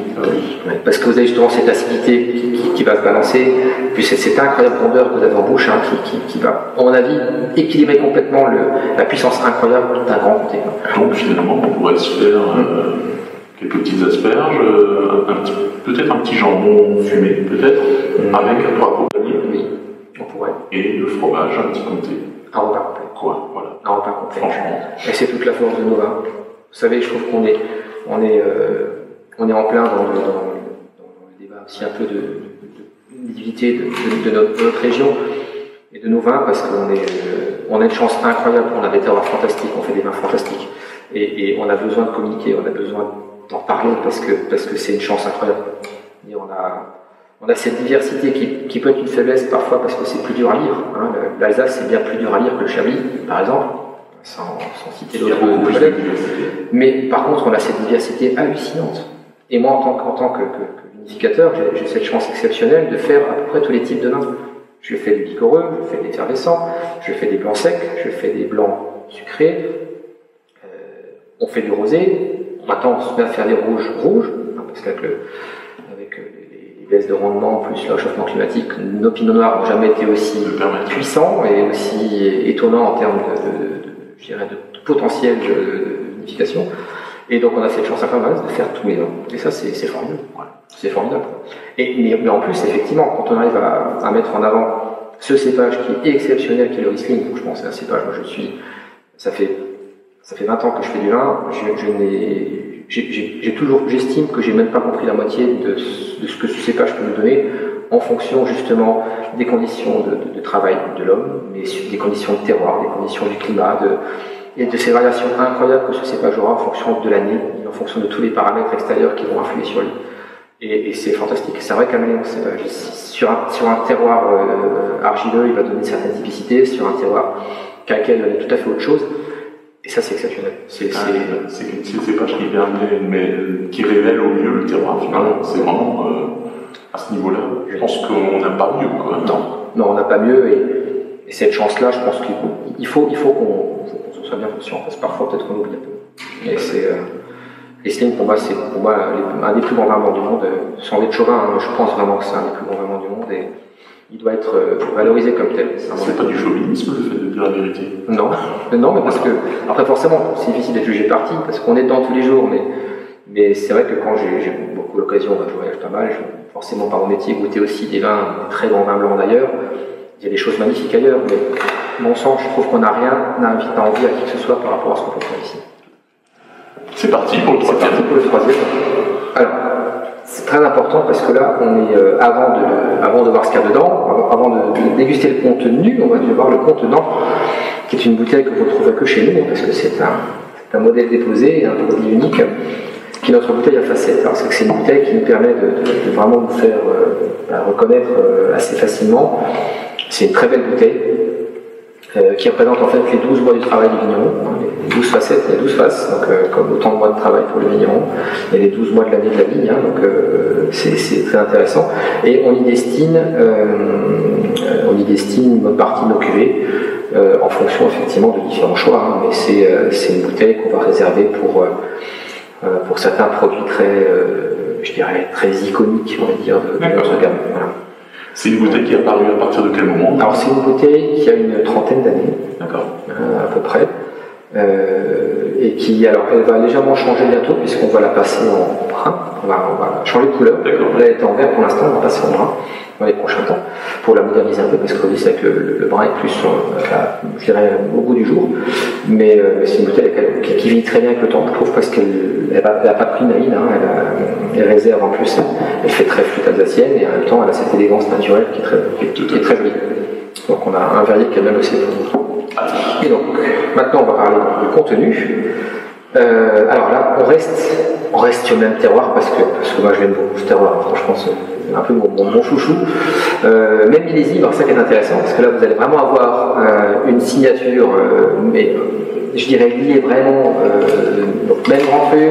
Parce que vous avez justement cette acidité qui va se balancer, puis cette incroyable rondeur que vous avez en bouche qui va, à mon avis, équilibrer complètement la puissance incroyable d'un grand comté. Donc finalement, on pourrait se faire quelques petites asperges, peut-être un petit jambon fumé, peut-être, avec pour accompagner. Oui, on pourrait. Et le fromage, un petit comté. Un repas complet. Voilà. Un repas complet. Franchement. Et c'est toute la force de Nova. Vous savez, je trouve qu'on est en plein dans le débat aussi un peu de l'utilité de notre région et de nos vins, parce qu'on a une chance incroyable, on a des terroirs fantastiques, on fait des vins fantastiques, et on a besoin de communiquer, on a besoin d'en parler parce que c'est une chance incroyable. Et on a cette diversité qui peut être une faiblesse parfois parce que c'est plus dur à lire. Hein. L'Alsace c'est bien plus dur à lire que le Chablis, par exemple. Sans citer d'autres collègues. Mais par contre, on a cette diversité hallucinante. Et moi, en tant que vinificateur, j'ai cette chance exceptionnelle de faire à peu près tous les types de vins. Je fais du liquoreux, je fais des effervescents, je fais des blancs secs, je fais des blancs sucrés, on fait du rosé, maintenant on se met à faire des rouges, parce qu'avec les baisses de rendement plus le réchauffement climatique, nos pinots noirs n'ont jamais été aussi puissants et aussi étonnants en termes de potentiel de vinification. Et donc on a cette chance incroyable de faire tous les vins. Et ça c'est formidable. C'est formidable. Mais en plus, effectivement, quand on arrive à mettre en avant ce cépage qui est exceptionnel, qui est le Riesling, je pense que c'est un cépage, moi ça fait 20 ans que je fais du vin, j'estime que j'ai même pas compris la moitié de ce que ce cépage peut nous donner en fonction justement des conditions de travail de l'homme, mais des conditions de terroir, des conditions du climat, et de ces variations incroyables que ce cépage aura en fonction de l'année, en fonction de tous les paramètres extérieurs qui vont influer sur lui. Et c'est fantastique. C'est vrai caméléon, ce cépage. Sur un terroir argileux, il va donner une certaine typicité, sur un terroir calcaire, il va donner tout à fait autre chose. Et ça, c'est exceptionnel. C'est le cépage qui permet, mais qui révèle au mieux le terroir, finalement. C'est vraiment à ce niveau-là. Je pense qu'on n'a pas mieux, quoi. Non, on n'a pas mieux. Et cette chance-là, je pense qu'il faut qu'on soit bien conscient, parce que parfois, peut-être qu'on oublie un peu. Et Riesling, pour moi, c'est un des plus grands vins blancs du monde. Sans être chauvin, hein, je pense vraiment que c'est un des plus grands vins blancs du monde. Et il doit être valorisé comme tel. C'est pas du chauvinisme, le fait de dire la vérité? Non, mais parce que, après forcément, c'est difficile d'être jugé parti, parce qu'on est dedans tous les jours, mais c'est vrai que quand j'ai beaucoup l'occasion, je voyage pas mal, forcément par mon métier, goûter aussi des vins, des très grands vins blancs d'ailleurs, il y a des choses magnifiques ailleurs, mais bon sang, je trouve qu'on n'a rien à envier à qui que ce soit par rapport à ce qu'on peut faire ici. C'est parti pour le troisième. Alors, c'est très important parce que là, on est avant de voir ce qu'il y a dedans, avant de déguster le contenu, on va voir le contenant, qui est une bouteille que vous ne trouverez que chez nous, parce que c'est un modèle déposé, un produit unique, qui est notre bouteille à facettes. Alors, c'est une bouteille qui nous permet de vraiment nous faire reconnaître assez facilement. C'est une très belle bouteille qui représente en fait les 12 mois du travail du vigneron, les 12 facettes, il y a 12 faces, donc comme autant de mois de travail pour le vigneron, il y a les 12 mois de l'année de la vigne, donc c'est très intéressant. Et on y destine une bonne partie de nos cuvées en fonction effectivement de différents choix, mais c'est une bouteille qu'on va réserver pour certains produits je dirais très iconiques, on va dire, de notre gamme. Voilà. C'est une bouteille qui est apparue à partir de quel moment? Alors c'est une bouteille qui a une trentaine d'années, à peu près, et elle va légèrement changer bientôt puisqu'on va la passer en brun, on va changer de couleur. Là elle est en vert pour l'instant, on va passer en brun dans les prochains temps pour la moderniser un peu parce qu'aujourd'hui c'est que le brun est plus, je dirais, au goût du jour, mais c'est une bouteille qui vit très bien avec le temps, je trouve, parce qu'elle n'a pas pris une naïne, elle réserve en plus, elle fait très flûte alsacienne et en même temps elle a cette élégance naturelle qui est très jolie. Donc on a un verrier qui a bien bossé pour nous. Et donc, maintenant on va parler du contenu. Alors là, on reste sur le même terroir parce que moi je l'aime beaucoup ce terroir, franchement c'est un peu mon chouchou. Même millésime, alors ça qui est intéressant, parce que là vous allez vraiment avoir une signature, mais je dirais liée vraiment, donc même grand cru,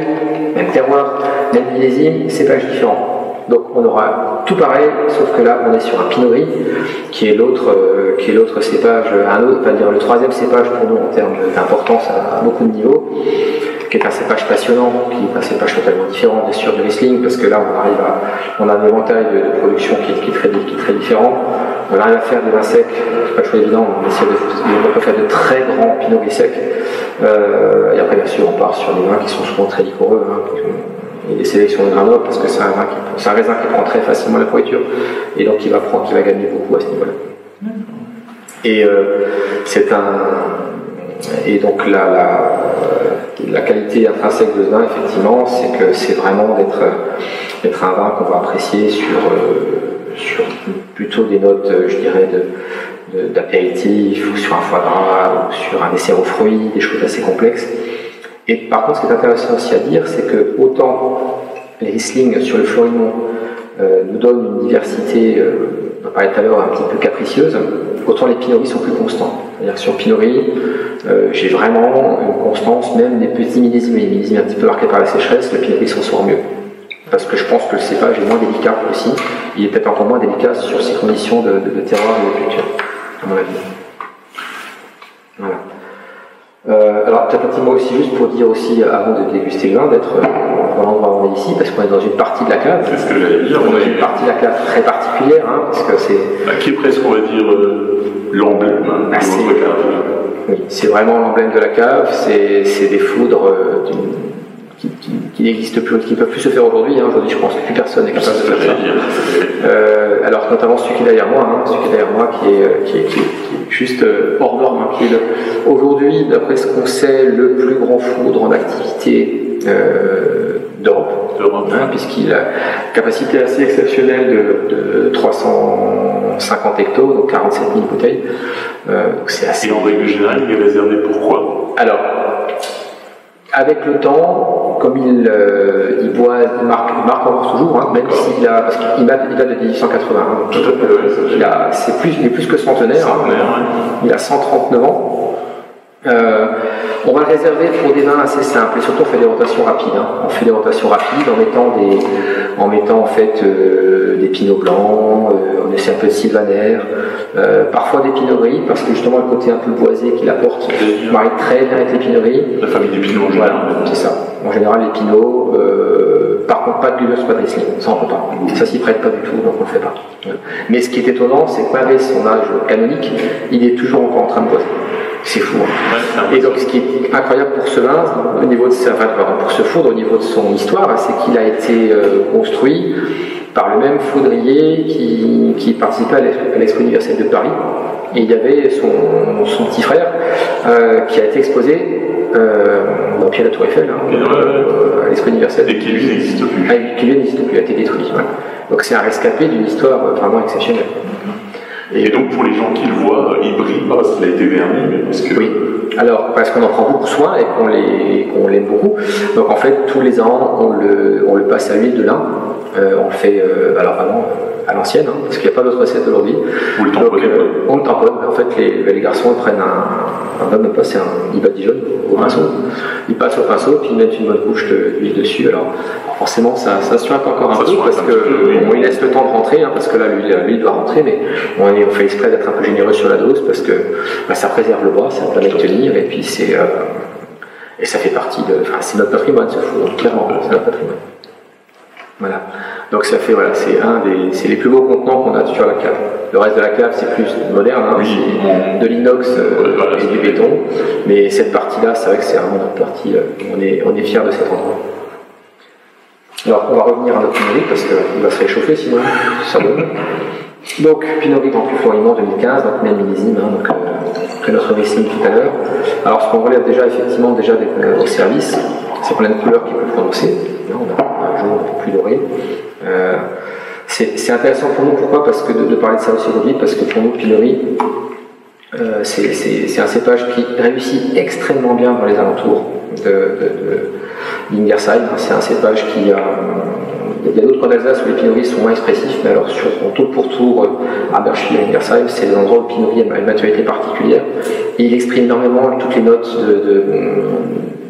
même terroir, même millésime, cépage différent. Donc on aura tout pareil, sauf que là on est sur un Pinot Gris, qui est l'autre cépage, on va dire le troisième cépage pour nous en termes d'importance à beaucoup de niveaux, qui est un cépage passionnant, qui est un cépage totalement différent bien sûr du Riesling, parce que là on a un éventail de production qui est très différent. On arrive à faire des vins secs, c'est pas toujours évident, on peut faire de très grands Pinot Gris secs, et après bien sûr on part sur des vins qui sont souvent très liquoreux, et des sélections de Grenoble, parce que c'est un raisin qui prend très facilement la pourriture, et donc qui va gagner beaucoup à ce niveau-là. Et et donc la qualité intrinsèque de ce vin, effectivement, c'est que c'est vraiment d'être un vin qu'on va apprécier sur plutôt des notes, je dirais, d'apéritif, ou sur un foie gras, ou sur un dessert aux fruits, des choses assez complexes. Et par contre, ce qui est intéressant aussi à dire, c'est que autant les Riesling sur le Florimont nous donnent une diversité, on en parlait tout à l'heure, un petit peu capricieuse, autant les Pinot Gris sont plus constants. C'est-à-dire que sur Pinot Gris, j'ai vraiment une constance, même des petits millésimes, les millésimes un petit peu marqués par la sécheresse, le Pinot Gris s'en sort mieux. Parce que je pense que le cépage est moins délicat aussi, il est peut-être encore moins délicat sur ces conditions de terroir et de culture, à mon avis. Voilà. Alors peut-être un petit mot aussi juste pour dire aussi, avant de déguster le vin, d'être dans l'endroit où on est ici, parce qu'on est dans une partie de la cave. C'est ce que j'allais dire. On est dans une partie de la cave très particulière, parce que c'est... qui est presque, on va dire, l'emblème de notre cave. Oui, c'est vraiment l'emblème de la cave, c'est des foudres qui n'existent plus, qui ne peuvent plus se faire aujourd'hui. Aujourd'hui, je pense que plus personne n'est capable de faire ça. Alors, notamment celui qui est derrière moi, qui est juste hors norme, qui est aujourd'hui, d'après ce qu'on sait, le plus grand foudre en activité d'Europe, puisqu'il a une capacité assez exceptionnelle de 350 hectos, donc 47 000 bouteilles. C'est assez... Et en règle générale, il est réservé pour quoi? Alors, avec le temps, comme il marque encore toujours, même s'il a, parce qu'il date de 1880. Tout à fait, il est plus que centenaire. Il a 139 ans. On va le réserver pour des vins assez simples, et surtout on fait des rotations rapides. On fait des rotations rapides en mettant en fait des pinots blancs, on essaie un peu de sylvaner, parfois des pinots gris, parce que justement le côté un peu boisé qu'il apporte marie très bien avec les pinots gris. La famille des pinots en général. Voilà, c'est ça. En général les pinots, par contre pas de Gullius, pas de Riesling, ça on peut pas. Ça s'y prête pas du tout, donc on le fait pas. Mais ce qui est étonnant, c'est que malgré son âge canonique, il est toujours encore en train de boiser. C'est fou. Et donc ce qui est incroyable pour ce vin, au niveau de pour ce foudre, au niveau de son histoire, c'est qu'il a été construit par le même foudrier qui participait à l'Expo universelle de Paris. Et il y avait son petit frère qui a été exposé au pied de la Tour Eiffel, à l'Expo universelle. Et qui lui n'existe plus. Qui lui n'existe plus, a été détruit. Ouais. Donc c'est un rescapé d'une histoire vraiment exceptionnelle. Et donc pour les gens qui le voient, il brille pas parce qu'il a été verni, mais parce que... Oui, alors parce qu'on en prend beaucoup soin et qu'on l'aime beaucoup. Donc en fait, tous les ans, on le passe à l'huile de lin. On le fait alors vraiment à l'ancienne, parce qu'il n'y a pas d'autre recette aujourd'hui. Vous le tamponnez pas. On le tamponne. En fait, les garçons prennent un homme de poste, ils badigeonnent au pinceau. Ils passent au pinceau, puis ils mettent une bonne couche d'huile dessus. Alors forcément, ça suinte encore un peu, parce qu'on lui laisse le temps de rentrer, parce que là, l'huile doit rentrer, mais on fait exprès d'être un peu généreux sur la dose, parce que ça préserve le bois, ça permet de tenir, et puis et ça fait partie de... Enfin, c'est notre patrimoine, ce four, clairement, c'est notre patrimoine. Voilà. Donc ça fait, c'est les plus beaux contenants qu'on a sur la cave. Le reste de la cave, c'est plus moderne, c'est de l'inox et du béton. Mais cette partie-là, c'est vrai que c'est vraiment notre partie. On est fiers de cet endroit. Alors, on va revenir à notre Pinot Gris parce qu'il va se réchauffer sinon ça donne. Donc, Pinot Gris Grand Cru Florimont 2015, donc même millésime, que notre Riesling tout à l'heure. Alors, ce qu'on relève déjà au service, c'est qu'on a une couleur qui est plus prononcée. On a un jaune un peu plus doré. C'est intéressant pour nous, pourquoi? Parce que de parler de ça aussi aujourd'hui, parce que pour nous, Pinot Gris, c'est un cépage qui réussit extrêmement bien dans les alentours de l'Ingersheim. C'est un cépage qui a... Il y a d'autres coins d'Alsace où les Pinot Gris sont moins expressifs, mais alors en tour pour tour, à Bercheville et Ingersheim, c'est des endroits où le Pinot Gris a une maturité particulière. Et il exprime énormément toutes les notes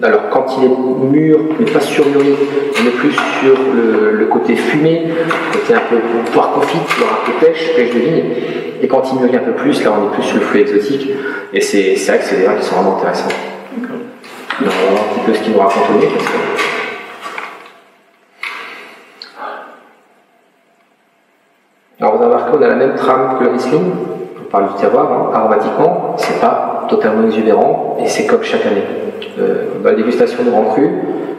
alors quand il est mûr, mais pas surmûri, on est plus sur le côté fumé, le côté un peu poire confite, un peu pêche de vigne. Et quand il mûrit un peu plus, là on est plus sur le fruit exotique. Et c'est vrai que c'est des vins qui sont vraiment intéressants. On va voir un petit peu ce qu'il nous raconte au nez. Alors vous avez remarqué, on a la même trame que le Riesling. On parle du terroir, hein. Aromatiquement, c'est pas totalement exubérant, et c'est comme chaque année. Dans la dégustation de grands crus,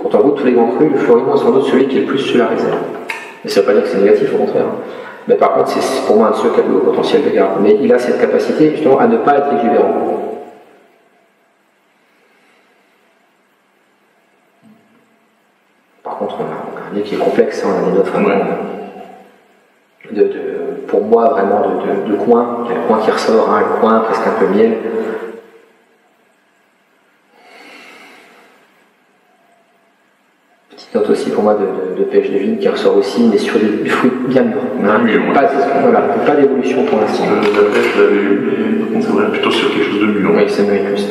quand on goûte tous les grands crus, le Florino est sans doute celui qui est le plus sur la réserve. Mais ça ne veut pas dire que c'est négatif, au contraire. Mais par contre, c'est pour moi un de ceux qui a le potentiel de garde. Mais il a cette capacité justement à ne pas être exubérant. Par contre, on a un nez qui est complexe, hein, on a des notes vraiment pour moi vraiment de coin. Il y a le coin qui ressort, hein, le coin presque un peu miel. Petite note aussi pour moi de pêche de vigne qui ressort aussi, mais sur du fruit bien mûr. Pas d'évolution pour l'instant. La pêche, je l'avais eu, mais c'est vrai, plutôt sur quelque chose de mûr. Oui, c'est mûr plus.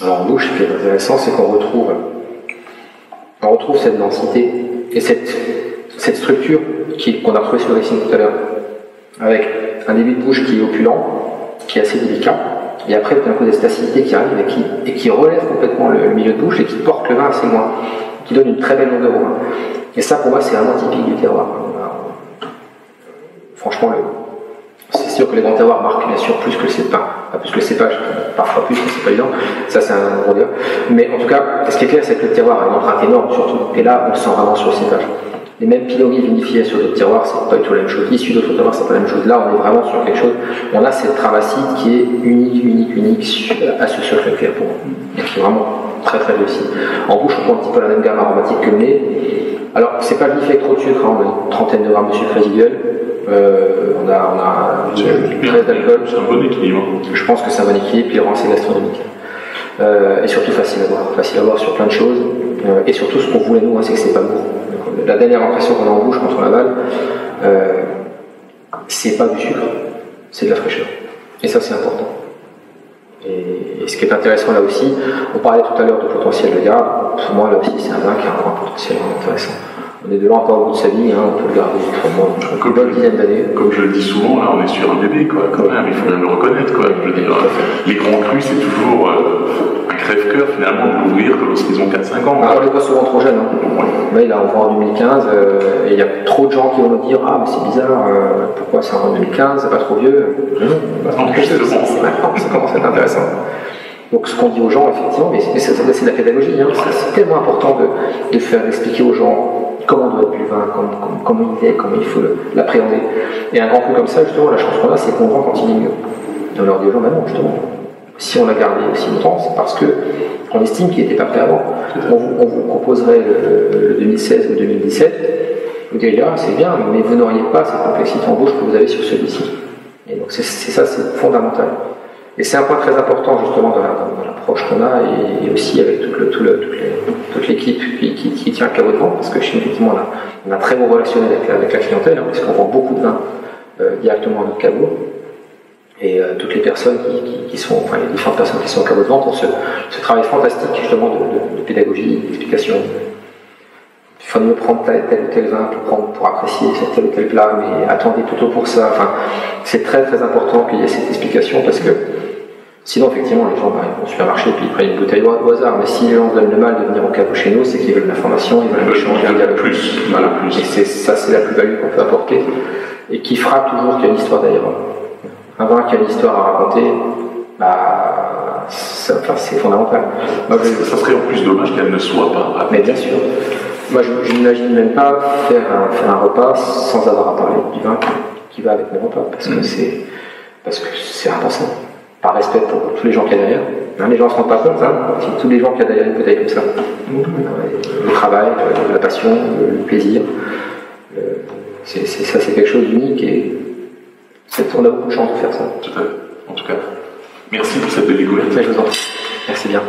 Alors en bouche, ce qui est intéressant, c'est qu'on retrouve cette densité et cette structure qu'on a retrouvée sur le Riesling tout à l'heure, avec un début de bouche qui est opulent, qui est assez délicat, et après tout d'un coup des acidités qui arrivent et qui relèvent complètement le milieu de bouche et qui portent le vin assez loin, qui donne une très belle longueur au vin. Et ça pour moi c'est vraiment typique du terroir. Franchement, c'est sûr que les grands terroirs marquent bien sûr plus que le cépage, plus que le cépage, parfois plus, mais c'est pas évident, ça c'est un gros débat. Mais en tout cas, ce qui est clair, c'est que le terroir a une empreinte énorme surtout, et là on le sent vraiment sur le cépage. Les mêmes Pinot Gris vinifiés sur d'autres terroirs, c'est pas du tout la même chose, issus d'autres terroirs, c'est pas la même chose. Là on est vraiment sur quelque chose, on a cette trame acide qui est unique à ce socle clair pour moi, et qui est vraiment très très réussi. En bouche, on prend un petit peu la même gamme aromatique que le nez. Alors, c'est pas vinifié avec trop de sucre, hein, on a une trentaine de grammes de sucre résiduel. On a 13 d'alcool. C'est un bon équilibre. Je pense que c'est un bon équilibre, puis vraiment c'est gastronomique. Et surtout facile à boire sur plein de choses. Et surtout, ce qu'on voulait nous, hein, c'est que c'est pas lourd. La dernière impression qu'on a en bouche quand on l'avale, c'est pas du sucre, c'est de la fraîcheur. Et ça, c'est important. Et ce qui est intéressant là aussi, on parlait tout à l'heure de potentiel de garde. Pour moi, là aussi, c'est un vin qui a un potentiel intéressant. On est de là encore au bout de sa vie, hein, on peut le garder 3 mois, une bonne dizaine d'années. Comme je le dis souvent, là on est sur un bébé, quoi, quand même, il faut bien le reconnaître, quoi. Je veux dire, les grands crus, c'est toujours un crève-cœur finalement de l'ouvrir que lorsqu'ils ont 4-5 ans. Ah, on les voit souvent trop jeunes. Hein. Ouais. Là, on voit en 2015, et il y a trop de gens qui vont nous dire ah, mais c'est bizarre, pourquoi c'est en 2015, c'est pas trop vieux. C'est maintenant, ça commence à être intéressant. Donc ce qu'on dit aux gens, effectivement, mais c'est de la pédagogie, hein. C'est tellement important de faire expliquer aux gens comment doit être le vin, comment il est, comment il faut l'appréhender. Et un grand cru comme ça, justement, la chance qu'on a, c'est qu'on vend quand il est mieux. Et on leur dit aux gens, non, justement, si on l'a gardé aussi longtemps, c'est parce qu'on estime qu'il n'était pas prêt avant. On vous proposerait le 2016 ou le 2017, vous diriez, ah, c'est bien, mais vous n'auriez pas cette complexité en bouche que vous avez sur celui-ci. Et donc c'est ça, c'est fondamental. Et c'est un point très important justement dans l'approche qu'on a et aussi avec toute l'équipe qui tient le caveau de vente, parce que chez nous, effectivement, on a un très bon relationnel avec la clientèle, hein, puisqu'on vend beaucoup de vin directement à notre caveau. Et toutes les personnes qui sont, enfin les différentes personnes qui sont au caveau de vente ont ce travail fantastique justement de pédagogie, d'explication. Il faut mieux prendre tel ou tel vin pour apprécier tel ou tel plat, mais attendez plutôt pour ça. Enfin, c'est très très important qu'il y ait cette explication parce que sinon, effectivement, les gens vont au supermarché et puis ils prennent une bouteille au hasard. Mais si les gens donnent le mal de venir au caveau chez nous, c'est qu'ils veulent de l'information, ils veulent échanger avec plus. Voilà. Et ça, c'est la plus-value qu'on peut apporter et qui fera toujours qu'il y a une histoire derrière. Un vin qui a une histoire à raconter, c'est fondamental. Ça serait en plus dommage qu'elle ne soit pas. Mais bien sûr. Moi, je n'imagine même pas faire un repas sans avoir à parler du vin qui va avec mon repas, parce que c'est important. Par respect pour tous les gens qu'il y a derrière. Les gens ne se rendent pas compte, tous les gens qu'il y a derrière une bouteille comme ça. Le travail, la passion, le plaisir. C'est quelque chose d'unique et on a beaucoup de chance de faire ça. Tout à fait. En tout cas, merci pour cette découverte. Je vous en prie. Merci bien.